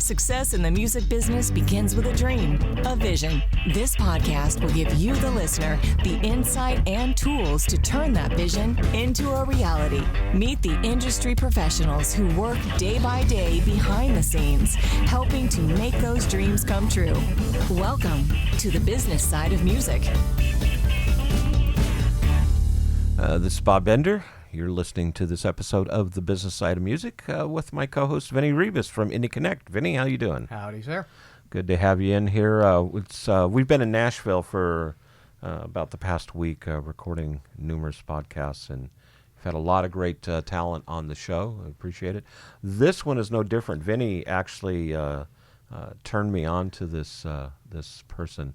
Success in the music business begins with a dream, a vision. This podcast will give you, the listener, the insight and tools to turn that vision into a reality. Meet the industry professionals who work day by day behind the scenes, helping to make those dreams come true. Welcome to the business side of music. This is Bob Bender. You're listening to this episode of The Business Side of Music with my co-host, Vinny Rebirthed from Indie Connect. Vinny, how you doing? Howdy, sir. Good to have you in here. We've been in Nashville for about the past week recording numerous podcasts, and we've had a lot of great talent on the show. I appreciate it. This one is no different. Vinny actually turned me on to this person.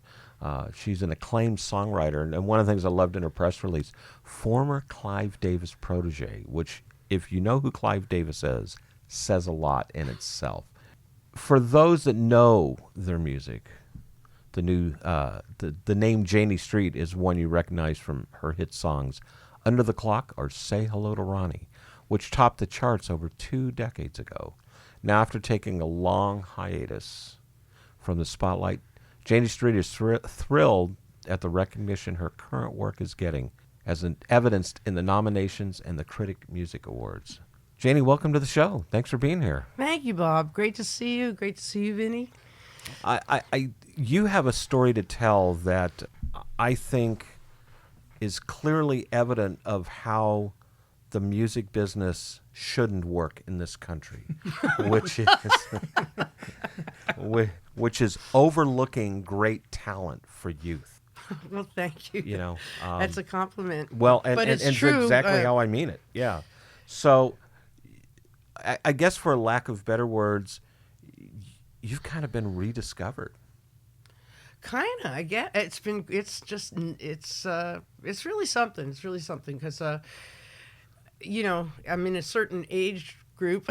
She's an acclaimed songwriter, and one of the things I loved in her press release, former Clive Davis protege, which, if you know who Clive Davis is, says a lot in itself. For those that know their music, the name Janey Street is one you recognize from her hit songs Under the Clock or Say Hello to Ronnie, which topped the charts over 2 decades ago. Now, after taking a long hiatus from the spotlight, Janey Street is thrilled at the recognition her current work is getting, as evidenced in the nominations and the Critic Music Awards. Janey, welcome to the show. Thanks for being here. Thank you, Bob. Great to see you. Great to see you, Vinny. You have a story to tell that I think is clearly evident of how the music business shouldn't work in this country, which is overlooking great talent for youth. Well, thank you. You know, that's a compliment. Well, but it's and true. Exactly how I mean it. Yeah. So, I guess for lack of better words, you've kind of been rediscovered. Kind of, I guess. It's really something. It's really something because, you know, I'm in a certain age group,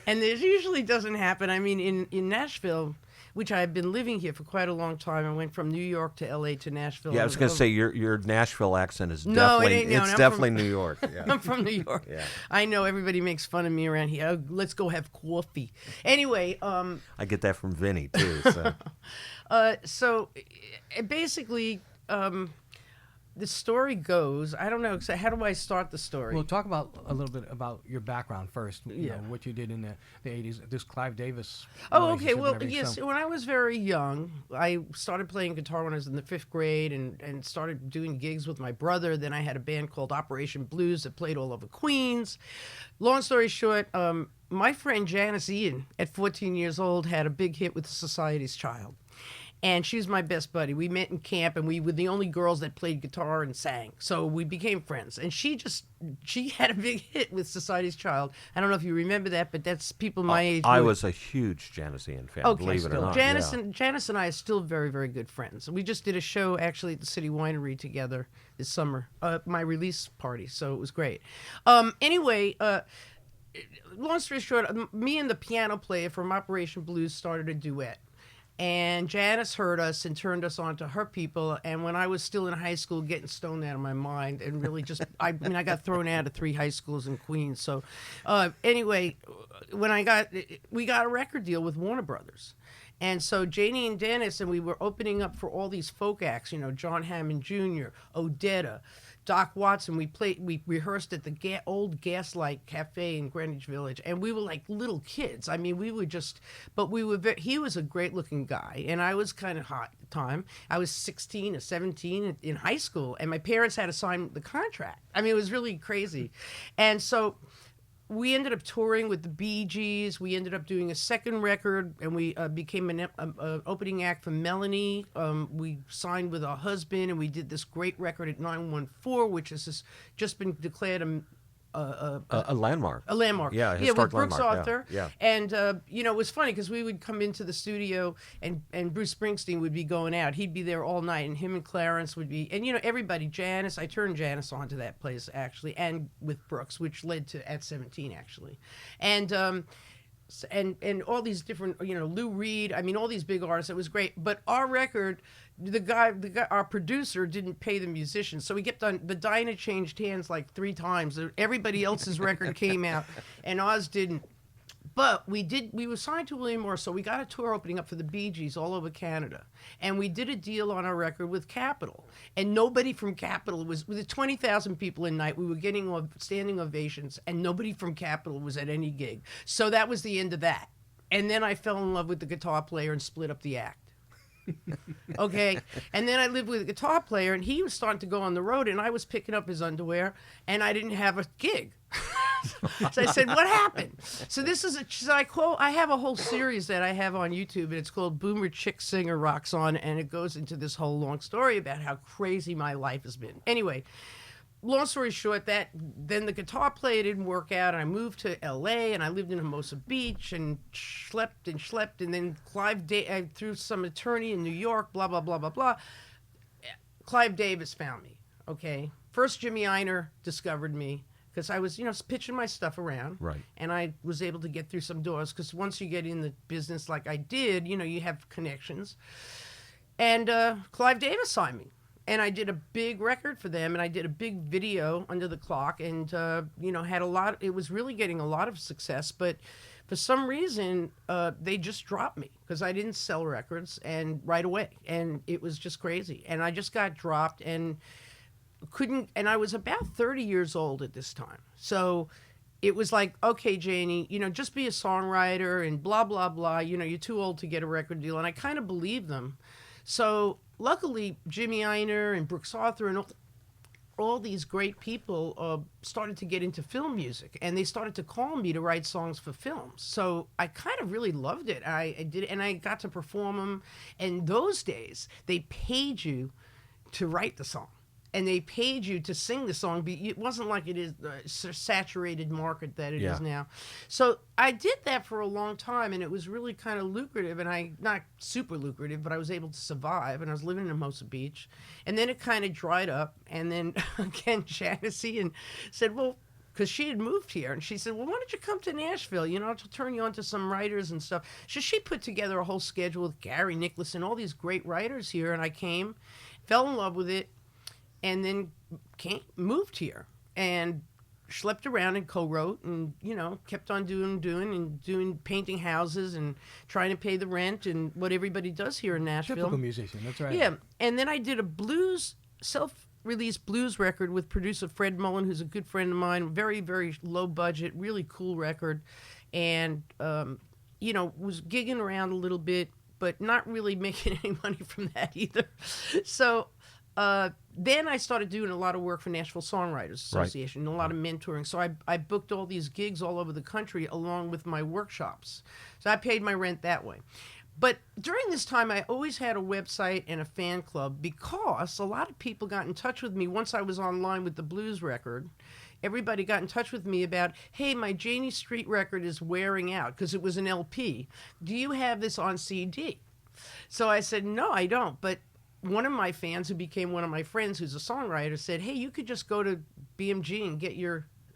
and this usually doesn't happen. I mean, in Nashville, which I've been living here for quite a long time. I went from New York to L.A. to Nashville. Yeah, I was going to say your Nashville accent is definitely New York. Yeah. I'm from New York. Yeah. I know everybody makes fun of me around here. Oh, let's go have coffee. Anyway, I get that from Vinny too. So, basically, the story goes, I don't know, how do I start the story? Well, talk about a little bit about your background first. You know, what you did in the 80s. This Clive Davis. Oh, okay. Well, yes. So when I was very young, I started playing guitar when I was in the 5th grade and started doing gigs with my brother. Then I had a band called Operation Blues that played all over Queens. Long story short, my friend Janice Ian, at 14 years old, had a big hit with Society's Child. And she's my best buddy. We met in camp, and we were the only girls that played guitar and sang. So we became friends. And she had a big hit with Society's Child. I don't know if you remember that, but that's people my age. I was a huge Janice Ian fan, believe it or not. Janice and I are still very, very good friends. We just did a show, actually, at the City Winery together this summer, my release party, so it was great. Anyway, long story short, me and the piano player from Operation Blues started a duet. And Janice heard us and turned us on to her people. And when I was still in high school, getting stoned out of my mind, and really just, I got thrown out of 3 high schools in Queens. So, anyway, when we got a record deal with Warner Brothers. And so Janey and Dennis, and we were opening up for all these folk acts, you know, John Hammond Jr., Odetta, Doc Watson. We rehearsed at the old Gaslight Cafe in Greenwich Village, and we were like little kids. I mean, he was a great looking guy, and I was kind of hot at the time. I was 16 or 17 in high school, and my parents had to sign the contract. I mean, it was really crazy. And so we ended up touring with the Bee Gees. We ended up doing a second record, and we became an opening act for Melanie. We signed with our husband, and we did this great record at 914, which has just been declared a landmark. A landmark. Yeah, with Brooks landmark. Arthur. Yeah. And, you know, it was funny because we would come into the studio and Bruce Springsteen would be going out. He'd be there all night, and him and Clarence would be, and, you know, everybody, Janice, I turned Janice on to that place, actually, and with Brooks, which led to At 17, actually. And all these different, you know, Lou Reed, I mean, all these big artists. It was great. But our record, the guy, our producer didn't pay the musicians, so we kept on. The Dinah changed hands like 3 times. Everybody else's record came out, and ours didn't. But we were signed to William Morris, so we got a tour opening up for the Bee Gees all over Canada. And we did a deal on our record with Capitol. And nobody from Capitol was, with 20,000 people a night, we were getting standing ovations, and nobody from Capitol was at any gig. So that was the end of that. And then I fell in love with the guitar player and split up the act. Okay. And then I lived with a guitar player, and he was starting to go on the road, and I was picking up his underwear, and I didn't have a gig. So I said, what happened? So this is I have a whole series that I have on YouTube, and it's called Boomer Chick Singer Rocks On, and it goes into this whole long story about how crazy my life has been. Anyway, long story short, then the guitar player didn't work out, and I moved to L.A., and I lived in Hermosa Beach, and schlepped, and then through some attorney in New York, blah, blah, blah, blah, blah. Clive Davis found me, okay? First, Jimmy Einer discovered me, because I was, pitching my stuff around. Right. And I was able to get through some doors, because once you get in the business like I did, you have connections. And Clive Davis signed me. And I did a big record for them, and I did a big video, Under the Clock, and, had it was really getting a lot of success. But for some reason, they just dropped me, because I didn't sell records and right away. And it was just crazy. And I just got dropped, and I was about 30 years old at this time. So it was like, okay, Janey, just be a songwriter and blah, blah, blah. You're too old to get a record deal. And I kind of believed them. So luckily, Jimmy Einer and Brooks Arthur and all these great people started to get into film music. And they started to call me to write songs for films. So I kind of really loved it. I did, and I got to perform them. And those days, they paid you to write the song. And they paid you to sing the song. It wasn't like it is the saturated market that it is now. So I did that for a long time, and it was really kind of lucrative. And not super lucrative, but I was able to survive. And I was living in Hermosa Beach. And then it kind of dried up. And then, again, Janey said, well, because she had moved here. And she said, well, why don't you come to Nashville? I'll turn you on to some writers and stuff. So she put together a whole schedule with Gary Nicholas and all these great writers here. And I came, fell in love with it. And then moved here and schlepped around and co-wrote and, kept on doing painting houses and trying to pay the rent and what everybody does here in Nashville. Typical musician, that's right. Yeah. And then I did a self-released blues record with producer Fred Mullen, who's a good friend of mine, very, very low budget, really cool record. And, was gigging around a little bit, but not really making any money from that either. So then I started doing a lot of work for Nashville Songwriters Association, and a lot of mentoring. So I booked all these gigs all over the country along with my workshops. So I paid my rent that way. But during this time, I always had a website and a fan club, because a lot of people got in touch with me once I was online with the blues record. Everybody got in touch with me about, hey, my Janey Street record is wearing out, because it was an LP. Do you have this on CD? So I said, no, I don't. But one of my fans, who became one of my friends, who's a songwriter, said, hey, you could just go to BMG and get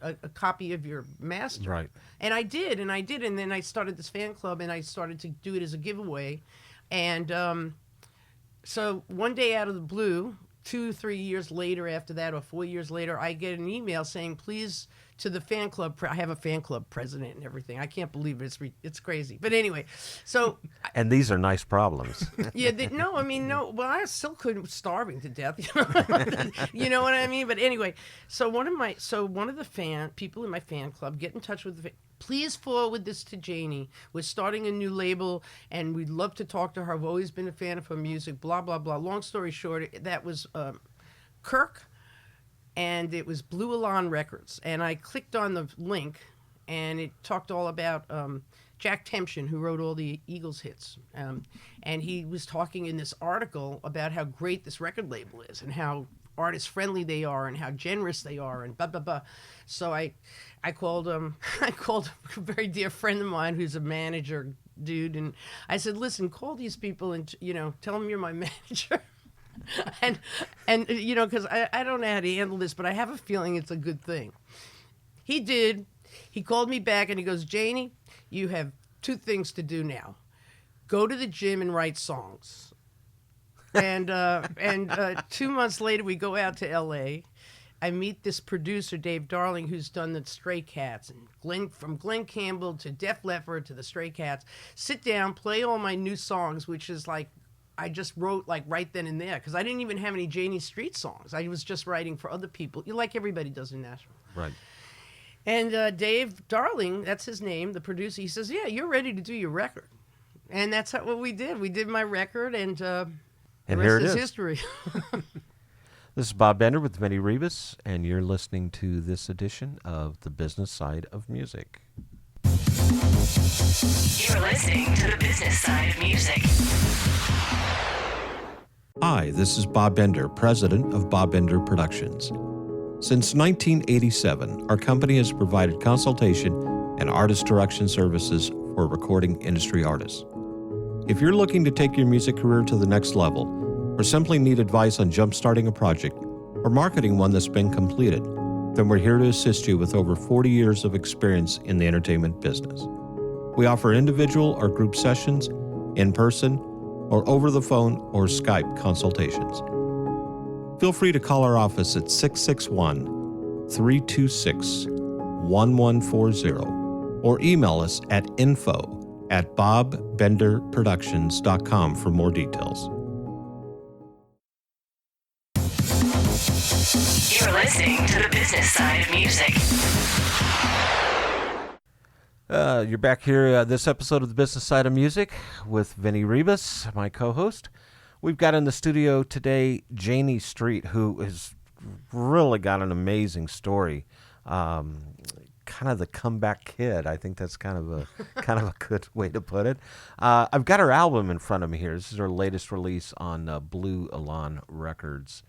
a copy of your master. Right. And I did. And then I started this fan club, and I started to do it as a giveaway. And so one day out of the blue, 2-3 years later after that, or 4 years later, I get an email saying, please, to the fan club, I have a fan club president and everything. I can't believe it. It's crazy. But anyway, so. And these are nice problems. Yeah, no. Well, I still couldn't, starving to death. You know what I mean? But anyway, so one of the people in my fan club get in touch with please forward this to Janey. We're starting a new label, and we'd love to talk to her. I've always been a fan of her music, blah, blah, blah. Long story short, that was Kirk, and it was Blue Elan Records. And I clicked on the link, and it talked all about Jack Tempchin, who wrote all the Eagles hits. And he was talking in this article about how great this record label is and how artist-friendly they are and how generous they are and blah, blah, blah. So I called a very dear friend of mine who's a manager dude, and I said, listen, call these people and, tell them you're my manager. and because I don't know how to handle this, but I have a feeling it's a good thing. He did. He called me back, and he goes, Janey, you have 2 things to do now. Go to the gym and write songs. And 2 months later, we go out to L.A., I meet this producer, Dave Darling, who's done the Stray Cats, and from Glenn Campbell to Def Leppard to the Stray Cats. Sit down, play all my new songs, which is like, I just wrote like right then and there, because I didn't even have any Janey Street songs. I was just writing for other people, like everybody does in Nashville. Right. And Dave Darling, that's his name, the producer, he says, yeah, you're ready to do your record. And that's what we did. We did my record, and the rest is history. This is Bob Bender with Vinnie Rebus, and you're listening to this edition of The Business Side of Music. You're listening to The Business Side of Music. Hi, this is Bob Bender, president of Bob Bender Productions. Since 1987, our company has provided consultation and artist direction services for recording industry artists. If you're looking to take your music career to the next level, or simply need advice on jump-starting a project or marketing one that's been completed, then we're here to assist you with over 40 years of experience in the entertainment business. We offer individual or group sessions, in person, or over the phone or Skype consultations. Feel free to call our office at 661-326-1140 or email us at info@bobbenderproductions.com for more details. You're listening to The Business Side of Music. You're back here, this episode of The Business Side of Music with Vinnie Rebus, my co-host. We've got in the studio today Janey Street, who has really got an amazing story. Kind of the comeback kid. I think that's kind of a good way to put it. I've got her album in front of me here. This is her latest release on Blue Elan Records.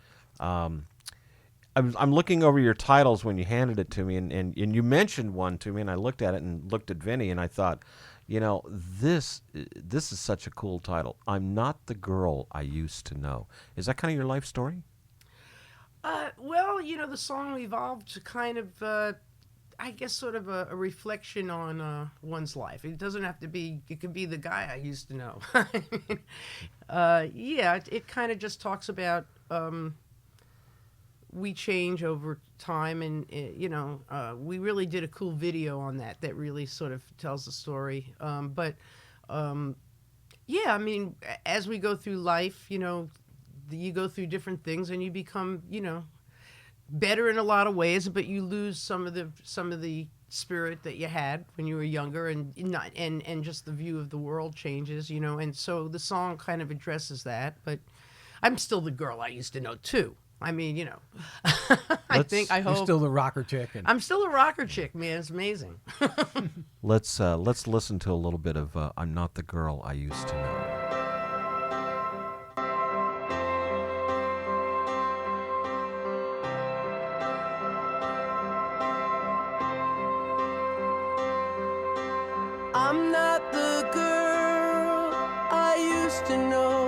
I'm looking over your titles when you handed it to me, and you mentioned one to me, and I looked at it and looked at Vinny, and I thought, this is such a cool title. I'm Not the Girl I Used to Know. Is that kind of your life story? Well, the song evolved to kind of, I guess, sort of a reflection on one's life. It doesn't have to be, it could be the guy I used to know. It kind of just talks about, we change over time, and we really did a cool video on that really sort of tells the story. As we go through life, you go through different things, and you become, better in a lot of ways, but you lose some of the spirit that you had when you were younger, and just the view of the world changes, and so the song kind of addresses that. But I'm still the girl I used to know too. I mean, I hope. You're still the rocker chick. I'm still a rocker chick, man. It's amazing. Let's listen to a little bit of I'm Not the Girl I Used to Know. I'm not the girl I used to know.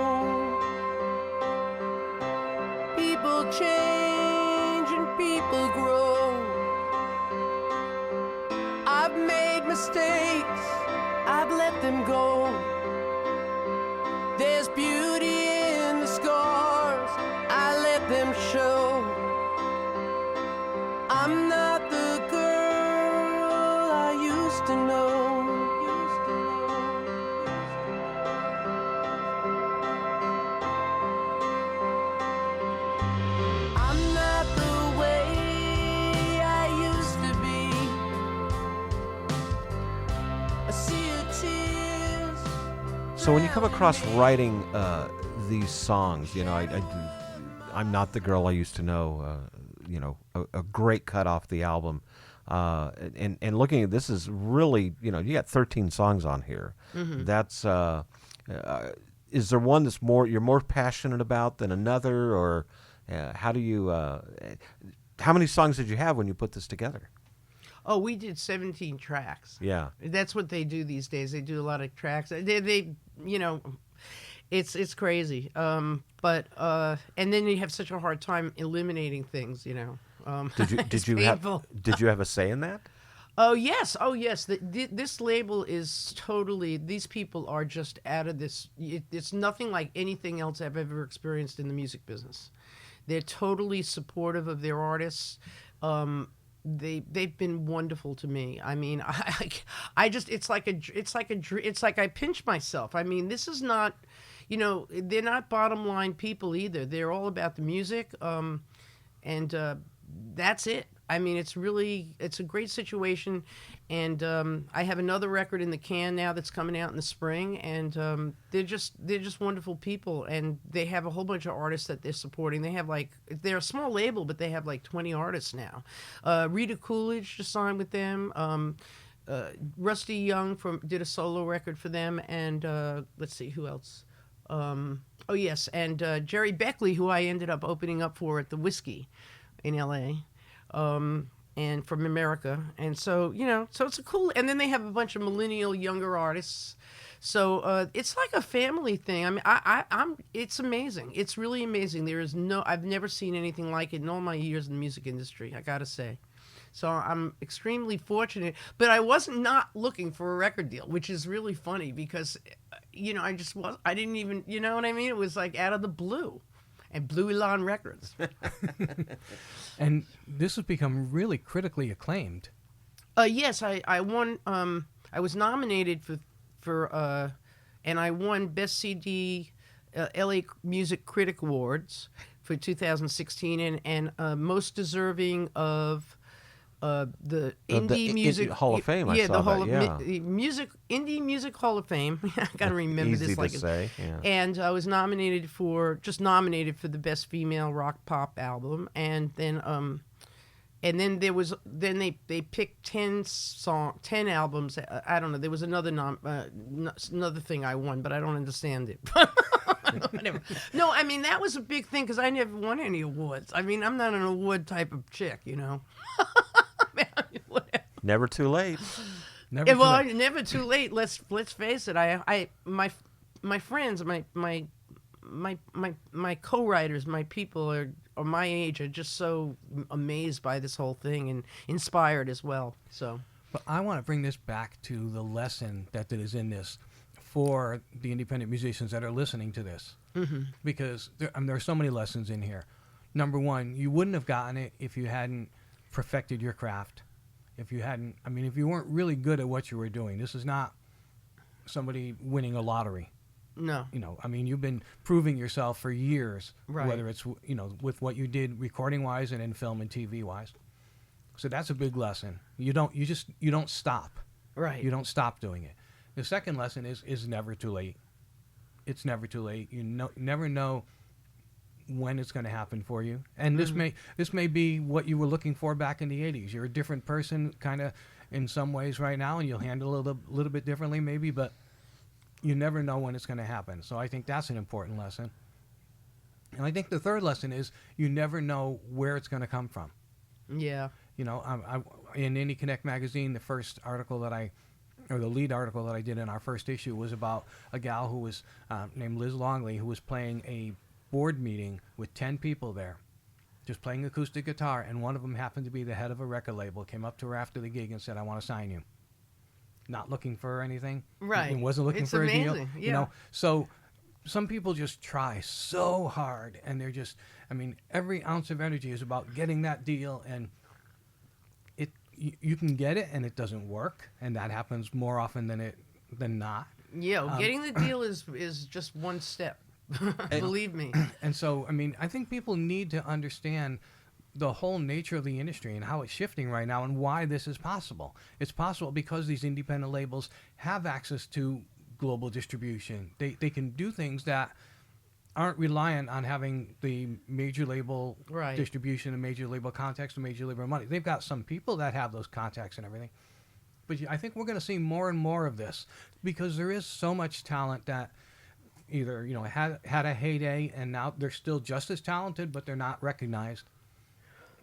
People change and people grow. I've made mistakes, I've let them go. There's beauty in the scars, I let them show. I'm not the girl I used to know. So when you come across writing these songs, I'm Not the Girl I Used to Know, a great cut off the album. And looking at this is really, you got 13 songs on here. Mm-hmm. That's, is there one that's you're more passionate about than another, or how many songs did you have when you put this together? Oh, we did 17 tracks. Yeah. That's what they do these days. They do a lot of tracks. They it's crazy. And then you have such a hard time eliminating things, Did you have a say in that? Oh yes. This label is totally. These people are just out of this. It's nothing like anything else I've ever experienced in the music business. They're totally supportive of their artists. They've been wonderful to me. I mean, I just it's like I pinch myself. I mean, this is not, they're not bottom line people either. They're all about the music, and that's it. I mean, it's a great situation, and I have another record in the can now that's coming out in the spring, and they're just wonderful people, and they have a whole bunch of artists that they're supporting. They have they're a small label, but they have 20 artists now. Rita Coolidge just signed with them. Rusty Young did a solo record for them, and let's see who else. Oh yes, and Jerry Beckley, who I ended up opening up for at the Whiskey in L.A. And from America, and so so it's a cool. And then they have a bunch of millennial younger artists, so it's like a family thing. I mean, it's amazing. It's really amazing. I've never seen anything like it in all my years in the music industry, I gotta say. So I'm extremely fortunate, but I wasn't not looking for a record deal, which is really funny because, I didn't even, you know what I mean? It was like out of the blue. And Blue Elan Records. And this has become really critically acclaimed. Yes, I won. I was nominated for and I won Best CD LA Music Critic Awards for 2016, and most deserving of the Indie Music Hall of Fame. I Yeah, saw the Hall that, of Indie Music Hall of Fame. I got to remember Easy this. to say, yeah. And I was nominated for the Best Female Rock Pop Album, and then they picked 10 albums. I don't know. There was another thing I won, but I don't understand it. Whatever. No, I mean, that was a big thing because I never won any awards. I mean, I'm not an award type of chick, Whatever. Never too late. Never too late. Let's face it. My friends, my co-writers, my people are my age are just so amazed by this whole thing and inspired as well. So, but I want to bring this back to the lesson that is in this for the independent musicians that are listening to this, because there are so many lessons in here. Number one, you wouldn't have gotten it if you hadn't perfected your craft. If you weren't really good at what you were doing. This is not somebody winning a lottery. No. You've been proving yourself for years, right. Whether it's, with what you did recording-wise and in film and TV-wise. So that's a big lesson. You don't stop. Right. You don't stop doing it. The second lesson is never too late. It's never too late. You never know when it's going to happen for you, and this may be what you were looking for back in the 80s. You're a different person kind of in some ways right now, and you'll handle it a little bit differently maybe, but you never know when it's going to happen. So I think that's an important lesson. And I think the third lesson is you never know where it's going to come from. Yeah. In Indie Connect magazine, the lead article that I did in our first issue was about a gal who was named Liz Longley, who was playing a board meeting with 10 people there, just playing acoustic guitar, and one of them happened to be the head of a record label. Came up to her after the gig and said, "I want to sign you." Not looking for anything, right? And wasn't looking for amazing. a deal, yeah. So some people just try so hard, and they're just, every ounce of energy is about getting that deal, and you can get it, and it doesn't work, and that happens more often than not. Yeah, getting the deal is just one step. Believe me. And so, I think people need to understand the whole nature of the industry and how it's shifting right now and why this is possible. It's possible because these independent labels have access to global distribution. They can do things that aren't reliant on having the major label right. distribution and major label contacts and major label money. They've got some people that have those contacts and everything. But I think we're going to see more and more of this because there is so much talent that either had a heyday and now they're still just as talented, but they're not recognized.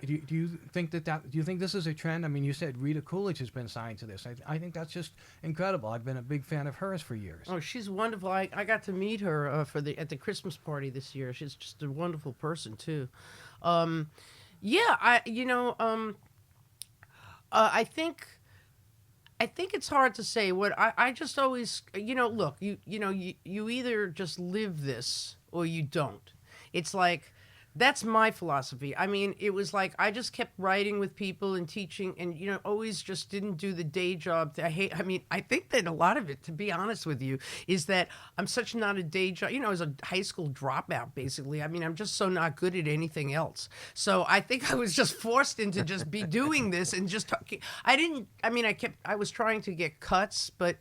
Do you think do you think this is a trend? You said Rita Coolidge has been signed to this. I think that's just incredible. I've been a big fan of hers for years. Oh, she's wonderful. I got to meet her at the Christmas party this year. She's just a wonderful person too. I think it's hard to say. What I just always, look, you either just live this or you don't. It's like That's my philosophy. I mean, it was like I just kept writing with people and teaching, and always just didn't do the day job. I think that a lot of it, to be honest with you, is that I'm such not a day job. I was a high school dropout, basically. I mean, I'm just so not good at anything else. So I think I was just forced into just be doing this and just talking. I was trying to get cuts, but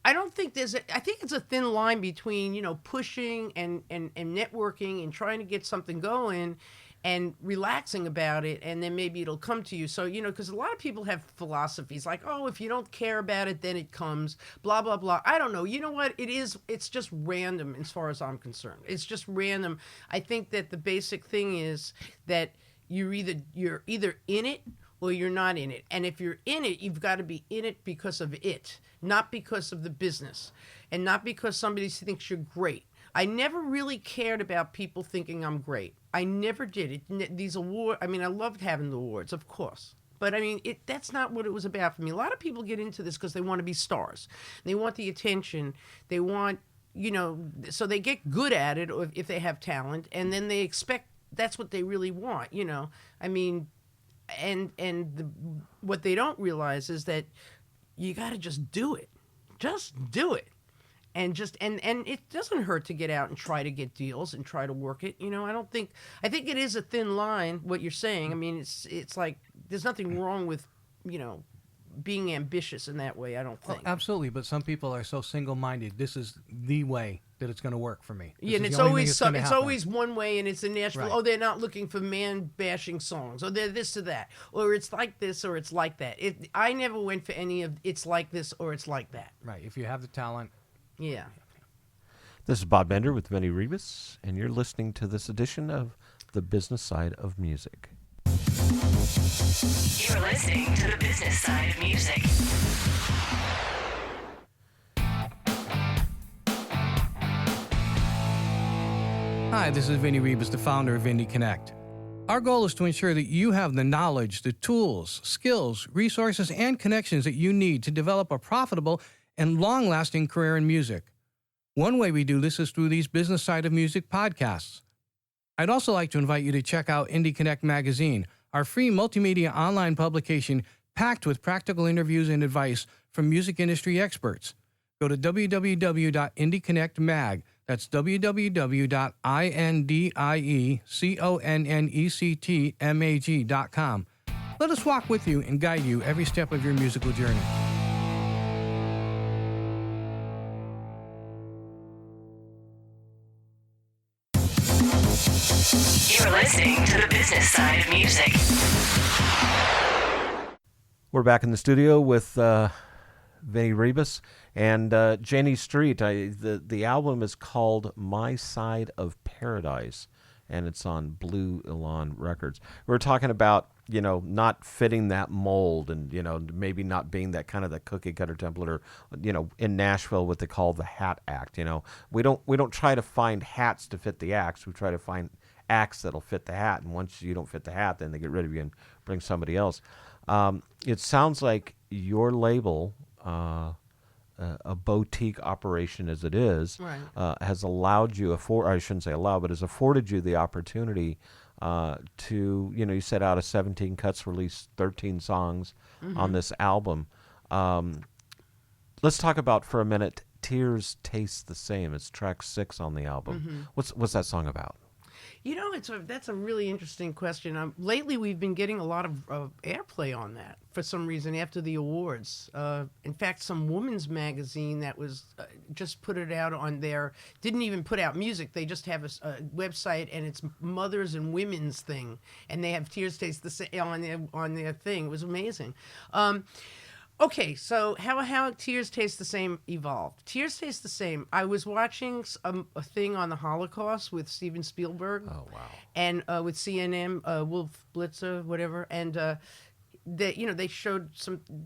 I don't think I think it's a thin line between, pushing and networking and trying to get something going and relaxing about it, and then maybe it'll come to you. So, because a lot of people have philosophies like, oh, if you don't care about it, then it comes, blah, blah, blah. I don't know. You know what? It's just random as far as I'm concerned. It's just random. I think that the basic thing is that you're either in it or you're not in it. And if you're in it, you've got to be in it because of it, not because of the business, and not because somebody thinks you're great. I never really cared about people thinking I'm great. I never did. These awards, I loved having the awards, of course. But that's not what it was about for me. A lot of people get into this because they want to be stars. They want the attention. They want, so they get good at it if they have talent, and then they expect that's what they really want, what they don't realize is that you got to just do it. Just do it. And it doesn't hurt to get out and try to get deals and try to work it. I think it is a thin line, what you're saying. It's like there's nothing wrong with, being ambitious in that way, I don't think. Well, absolutely, but some people are so single-minded. This is the way that it's going to work for me. Yeah, and it's always one way, and it's in Nashville. Right. Oh, they're not looking for man-bashing songs, or they're this or that, or it's like this or it's like that. I never went for any of it's like this or it's like that. Right, if you have the talent. Yeah. This is Bob Bender with Vinnie Rebus, and you're listening to this edition of The Business Side of Music. You're listening to The Business Side of Music. Hi, this is Vinnie Rebus, the founder of Indie Connect. Our goal is to ensure that you have the knowledge, the tools, skills, resources, and connections that you need to develop a profitable and long-lasting career in music. One way we do this is through these Business Side of Music podcasts. I'd also like to invite you to check out Indie Connect magazine, our free multimedia online publication packed with practical interviews and advice from music industry experts. Go to www.indieconnectmag. That's www.indieconnectmag.com. Let us walk with you and guide you every step of your musical journey. You're listening to The Business Side of Music. We're back in the studio with Vinnie Rebus and Janey Street. The album is called My Side of Paradise, and it's on Blue Elan Records. We were talking about, not fitting that mold and, maybe not being that kind of the cookie cutter template, or, in Nashville what they call the hat act. We don't try to find hats to fit the acts. We try to find acts that'll fit the hat. And once you don't fit the hat, then they get rid of you and bring somebody else. It sounds like your label, a boutique operation as it is, right, has allowed you, I shouldn't say allowed, but has afforded you the opportunity to, you set out of 17 cuts, release 13 songs on this album. Let's talk about for a minute, Tears Taste the Same. It's track 6 on the album. What's that song about? That's a really interesting question. Lately, we've been getting a lot of airplay on that for some reason after the awards. In fact, some women's magazine that was just put it out on their, didn't even put out music. They just have a website, and it's mothers and women's thing, and they have Tears Taste the Same on their thing. It was amazing. Okay, so how Tears Taste the Same evolved. Tears Taste the Same. I was watching a thing on the Holocaust with Steven Spielberg. Oh, wow. And with CNN, Wolf Blitzer, whatever. And they showed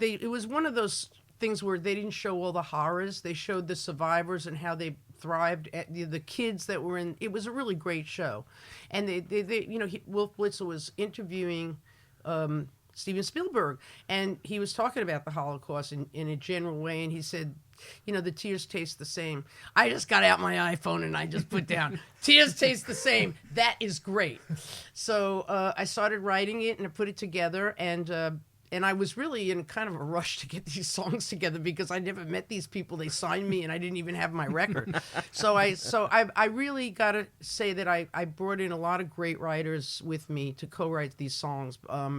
it was one of those things where they didn't show all the horrors. They showed the survivors and how they thrived. The kids that were in. It was a really great show. And Wolf Blitzer was interviewing Steven Spielberg, and he was talking about the Holocaust in a general way, and he said, you know, the tears taste the same. I just got out my iPhone and I just put down, tears taste the same. That is great. So I started writing it and I put it together, and I was really in kind of a rush to get these songs together because I never met these people. They signed me, and I didn't even have my record. So I really got to say that I brought in a lot of great writers with me to co-write these songs.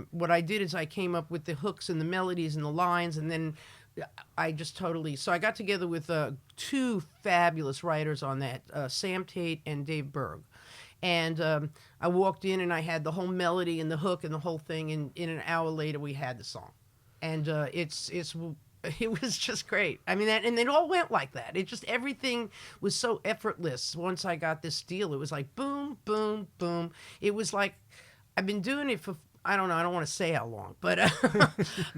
What I did is I came up with the hooks and the melodies and the lines, and then I just totally... So I got together with two fabulous writers on that, Sam Tate and Dave Berg. And I walked in and I had the whole melody and the hook and the whole thing, and in an hour later we had the song, and it was just great. I mean, and it all went like that. It just, everything was so effortless. Once I got this deal, it was like boom, boom, boom. It was like I've been doing it for, I don't know, I don't want to say how long, but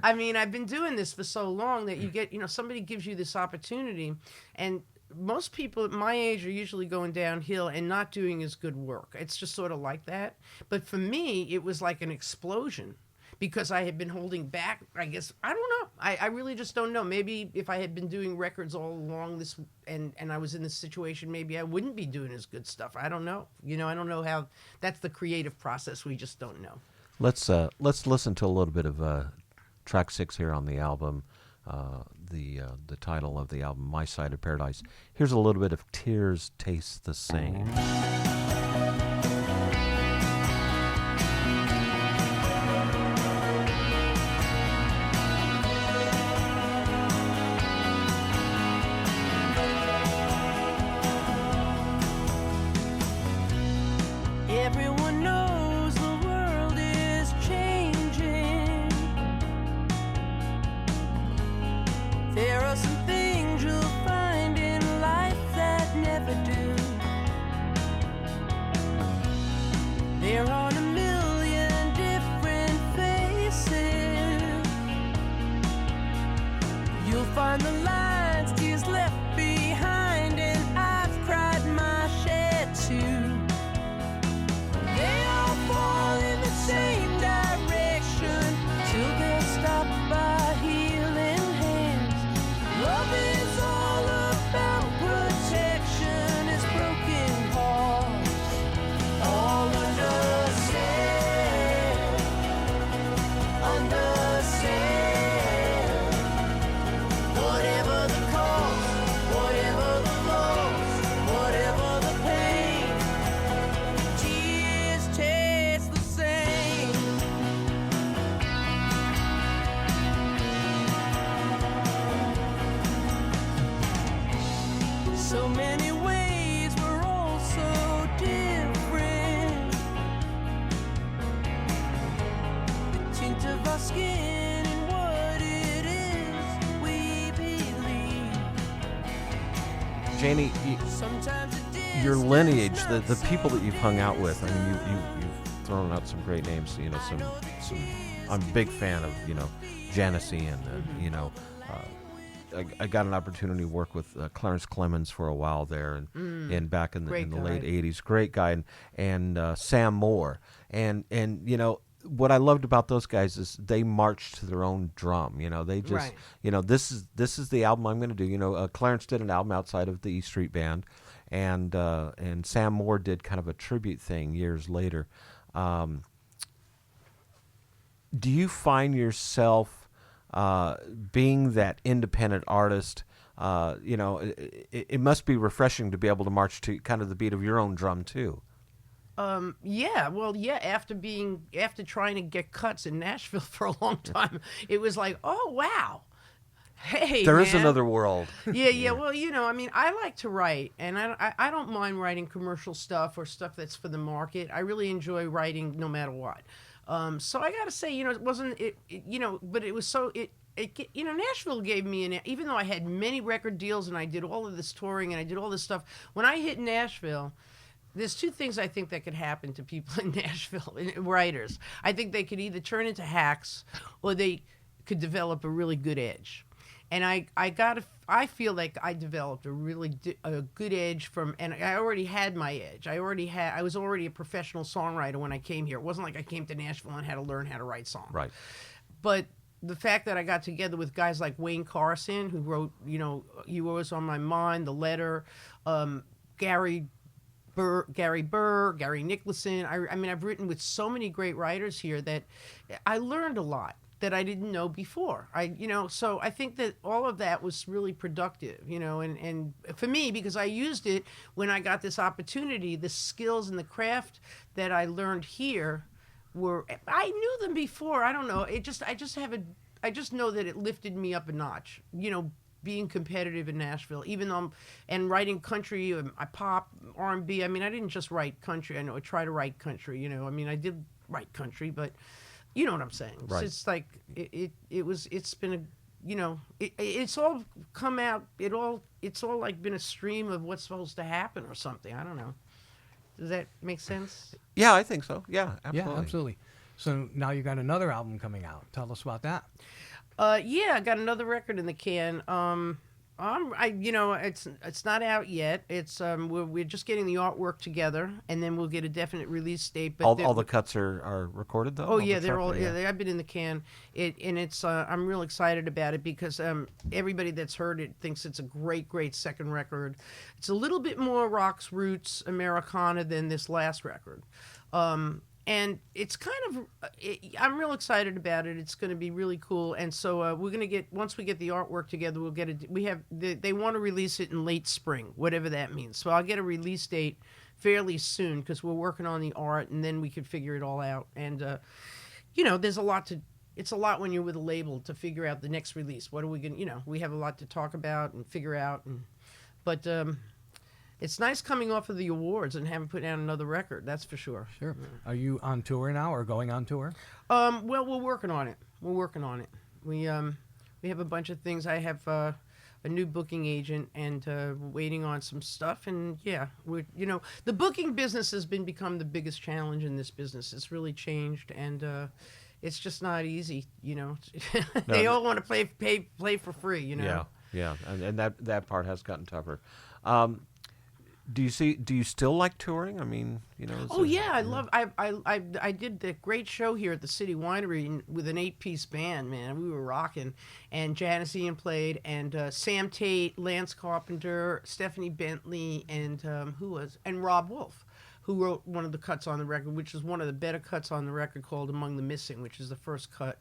I mean, I've been doing this for so long that you get, you know, somebody gives you this opportunity, and most people at my age are usually going downhill and not doing as good work. It's just sort of like that. But for me, it was like an explosion because I had been holding back, I guess. I don't know. I really just don't know. Maybe if I had been doing records all along this and I was in this situation, maybe I wouldn't be doing as good stuff. I don't know. You know, I don't know how. That's the creative process. We just don't know. Let's listen to a little bit of track 6 here on the album. The title of the album, My Side of Paradise. Here's a little bit of Tears Taste the Same. Everyone knows the world is changing. There are some things you'll find in life that never do. There are a million different faces. You'll find the lines, tears left behind, and I've cried my share too. They all fall in the same direction till they're stopped by healing hands. Love is all about protection, it's broken hearts all understand, understand. Whatever the cost, whatever the loss, whatever the pain, tears taste the same. So many ways, we're all so different. The tint of our skin and what it is we believe. Janey, Sometimes it your distance lineage, not the people that you've hung out so with, I mean, you've thrown out some great names, you know, some I'm a big fan of, you know, Janey, and you know, I got an opportunity to work with Clarence Clemens for a while there, and back in the Great late guy. '80s, great guy, and Sam Moore, and you know. What I loved about those guys is they marched to their own drum. You know, they just, Right. you know, this is the album I'm going to do. You know, Clarence did an album outside of the E Street Band, and Sam Moore did kind of a tribute thing years later. Do you find yourself being that independent artist? You know, it must be refreshing to be able to march to kind of the beat of your own drum too. Yeah, well, yeah, after trying to get cuts in Nashville for a long time, it was like, oh, wow. Hey, There is man. another world. Yeah. Well, you know, I mean, I like to write, and I don't mind writing commercial stuff or stuff that's for the market. I really enjoy writing no matter what. So I got to say, you know, it wasn't, you know, but it was so, you know, Nashville gave me, even though I had many record deals and I did all of this touring and I did all this stuff, when I hit Nashville, there's two things I think that could happen to people in Nashville, writers. I think they could either turn into hacks or they could develop a really good edge. And I feel like I developed a really a good edge and I already had my edge. I was already a professional songwriter when I came here. It wasn't like I came to Nashville and had to learn how to write songs. Right. but the fact that I got together with guys like Wayne Carson, who wrote, You Were Always on My Mind, The Letter, Gary Burr, Gary Nicholson. I mean, I've written with so many great writers here that I learned a lot that I didn't know before. So I think that all of that was really productive, and for me, because I used it when I got this opportunity, the skills and the craft that I learned here I knew them before. I don't know. I just know that it lifted me up a notch, being competitive in Nashville, even though and writing country, pop, R&B. I mean, I didn't just write country. I try to write country, I mean, I did write country, but you know what I'm saying. Right. It's like, it's been it's all come out. It's all like been a stream of what's supposed to happen or something. I don't know. Does that make sense? Yeah, I think so. Yeah, absolutely. Yeah, absolutely. So now you got another album coming out. Tell us about that. Yeah, I got another record in the can. It's not out yet. It's we're just getting the artwork together, and then we'll get a definite release date. But all the cuts are recorded though. Oh yeah, they're all. Yeah, I've been in the can. It's I'm real excited about it because everybody that's heard it thinks it's a great second record. It's a little bit more rock's roots Americana than this last record. And it's kind of, I'm real excited about it. It's going to be really cool. And so we're going to get, once we get the artwork together, we'll get it. They want to release it in late spring, whatever that means. So I'll get a release date fairly soon because we're working on the art and then we can figure it all out. And, there's it's a lot when you're with a label to figure out the next release. What are we going to, we have a lot to talk about and figure out. But it's nice coming off of the awards and having put out another record. That's for sure. Sure. Are you on tour now or going on tour? Well, we're working on it. We have a bunch of things. I have a new booking agent and waiting on some stuff. And yeah, the booking business has become the biggest challenge in this business. It's really changed, and it's just not easy. They all want to play for free. Yeah, and that part has gotten tougher. Do you still like touring? I mean, I love. I did the great show here at the City Winery with an 8-piece band. Man, we were rocking, and Janice Ian played, and Sam Tate, Lance Carpenter, Stephanie Bentley, and Rob Wolf, who wrote one of the cuts on the record, which is one of the better cuts on the record, called "Among the Missing," which is the first cut.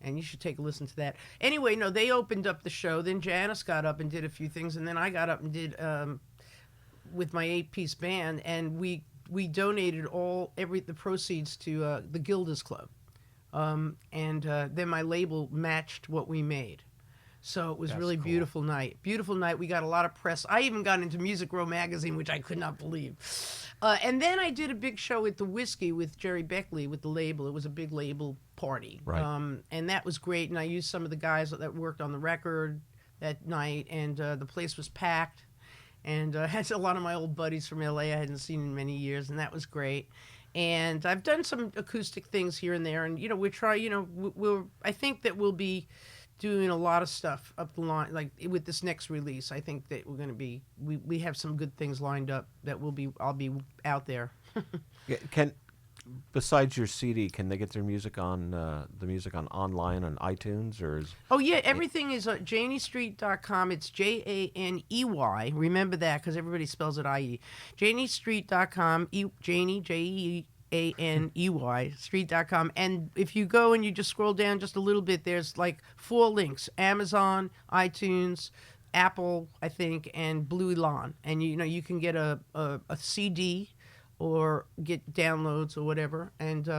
And you should take a listen to that. Anyway, no, they opened up the show. Then Janice got up and did a few things, and then I got up and did. With my 8-piece band, and we donated the proceeds to the Gilders Club, and then my label matched what we made. So it was That's really cool. Beautiful night. We got a lot of press. I even got into Music Row magazine, which I could not believe. And then I did a big show at the Whiskey with Jerry Beckley with the label. It was a big label party, Right. And that was great. And I used some of the guys that worked on the record that night, and the place was packed. And I had a lot of my old buddies from LA I hadn't seen in many years, and that was great. And I've done some acoustic things here and there, and we try. I think that we'll be doing a lot of stuff up the line, like with this next release. I think that we're going to be. We have some good things lined up that I'll be out there. Besides your CD, can they get their music on online on iTunes or is? Oh yeah, everything is at JaneyStreet.com. It's JANEY. Remember that because everybody spells it IE. JaneyStreet.com. Janey JEANEY Street.com. And if you go and you just scroll down just a little bit, there's like 4 links: Amazon, iTunes, Apple, I think, and Blue Elan. And you can get a CD. Or get downloads or whatever, and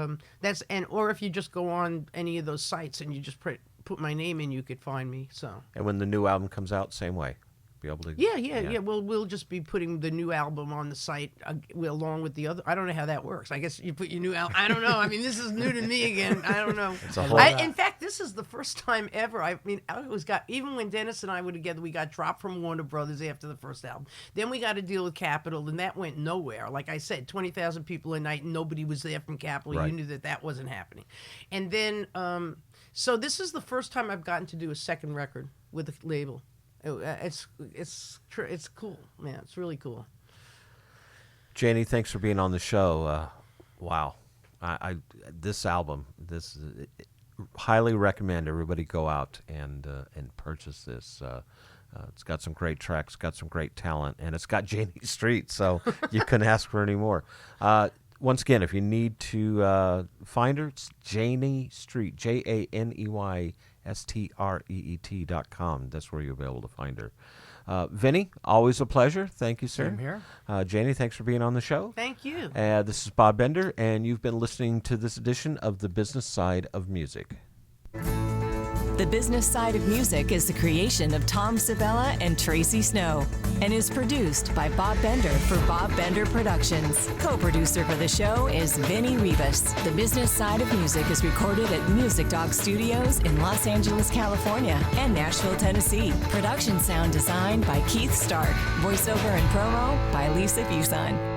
or if you just go on any of those sites and you just put my name in, you could find me. So. And when the new album comes out, same way, be able to. Yeah. We'll just be putting the new album on the site along with the other. I don't know how that works. I guess you put your new album. I don't know. I mean, this is new to me again. I don't know. It's a whole. In fact, this is the first time ever. I mean, even when Dennis and I were together, we got dropped from Warner Brothers after the first album. Then we got to deal with Capitol, and that went nowhere. Like I said, 20,000 people a night, and nobody was there from Capitol. Right. You knew that wasn't happening. And then, so this is the first time I've gotten to do a second record with a label. It's cool, man. It's really cool. Janey, thanks for being on the show. Wow, this album, highly recommend everybody go out and purchase this. It's got some great tracks, got some great talent, and it's got Janey Street, so you couldn't ask for any more. Once again, if you need to find her, it's Janey Street, JANEYSTREET.com. That's where you'll be able to find her. Vinny, always a pleasure. Thank you, sir. Same here. Janey, thanks for being on the show. Thank you. This is Bob Bender, and you've been listening to this edition of The Business Side of Music. The Business Side of Music is the creation of Tom Sabella and Tracy Snow and is produced by Bob Bender for Bob Bender Productions. Co-producer for the show is Vinny Rivas. The Business Side of Music is recorded at Music Dog Studios in Los Angeles, California and Nashville, Tennessee. Production sound designed by Keith Stark. Voiceover and promo by Lisa Fuson.